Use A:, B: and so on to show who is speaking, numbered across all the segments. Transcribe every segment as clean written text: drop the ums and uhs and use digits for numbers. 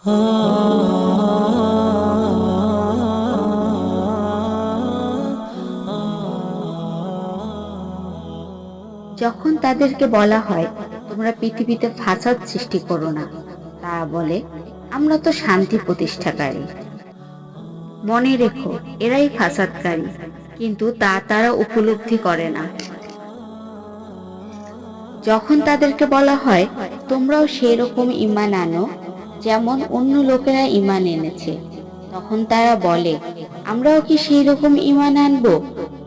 A: যখন তাদেরকে বলা হয় তোমরা পৃথিবীতে ফাসাদ সৃষ্টি করো না, তারা বলে আমরা তো শান্তি প্রতিষ্ঠাকারী। মনে রেখো, এরাই ফাসাদকারী, কিন্তু তা তারা উপলব্ধি করে না। যখন তাদেরকে বলা হয় তোমরাও সেই রকম ঈমান আনো যেমন অন্য লোকেরা ঈমান এনেছে, তখন তারা বলে আমরাও কি সেই রকম ঈমান আনবো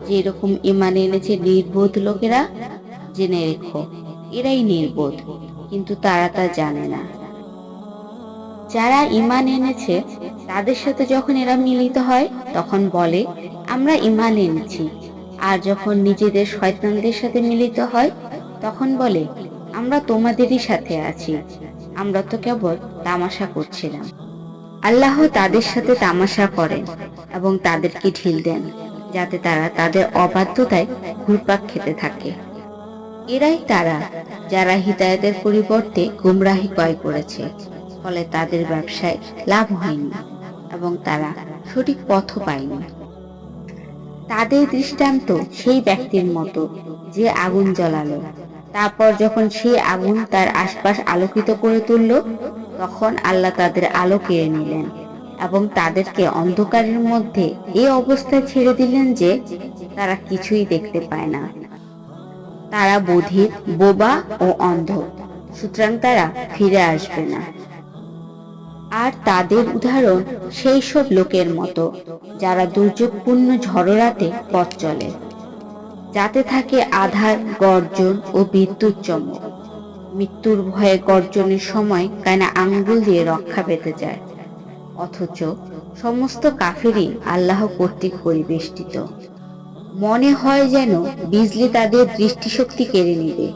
A: যে রকম ঈমান এনেছে নির্বোধ লোকেরা। জেনে রেখো, এরাই নির্বোধ, কিন্তু তারা তা জানে না। যারা ঈমান এনেছে তাদের সাথে যখন এরা মিলিত হয় তখন বলে আমরা ঈমান এনেছি, আর যখন নিজেদের শয়তানদের সাথে মিলিত হয় তখন বলে আমরা তোমাদেরই সাথে আছি, আমরা তো কেবল তামাশা করছিলাম। আল্লাহ তাদের সাথে তামাশা করেন এবং তাদেরকে ঢিল দেন যাতে তারা তাদের অবাধ্যতায় ঘুরপাক খেতে থাকে। এরাই তারা যারা হিদায়াতের পরিবর্তে গুমরাহি ক্রয় করেছে, ফলে তাদের ব্যবসায় লাভ হয়নি এবং তারা সঠিক পথও পায়নি। তাদের দৃষ্টান্ত সেই ব্যক্তির মতো যে আগুন জ্বালালো, তারপর যখন সেই আগুন তার আশপাশ আলোকিত করে তুলল, তখন আল্লাহ তাদের আলো কেড়ে নিলেন এবং তাদেরকে অন্ধকারের মধ্যে এই অবস্থায় ছেড়ে দিলেন যে তারা কিছুই দেখতে পায় না। তারা বধির, বোবা ও অন্ধ, সুতরাং তারা ফিরে আসবে না। আর তাদের উদাহরণ সেই সব লোকের মতো যারা দুর্যোগপূর্ণ ঝড়ো রাতে পথ চলে, যাতে থাকে আঁধার, গর্জন ও বিদ্যুৎ চমক। মৃত্যুর ভয়ে গর্জনের সময় কানে আঙ্গুল দিয়ে রক্ষা পেতে যায়, অথচ সমস্ত কাফেরই আল্লাহ কর্তৃক পরিবেষ্টিত। মনে হয় যেন বিজলি তাদের দৃষ্টিশক্তি কেড়ে নিবে।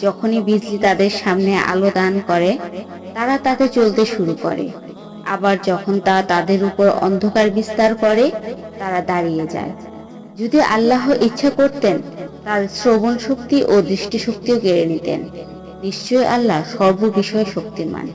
A: যখনই বিজলি তাদের সামনে আলো দান করে তারা তাতে চলতে শুরু করে, আবার যখন তা তাদের উপর অন্ধকার বিস্তার করে তারা দাঁড়িয়ে যায়। যদি আল্লাহ ইচ্ছা করতেন তাদের শ্রবণ শক্তি ও দৃষ্টিশক্তিও কেড়ে নিতেন। নিশ্চয়ই আল্লাহ সর্ব বিষয়ে শক্তিমান।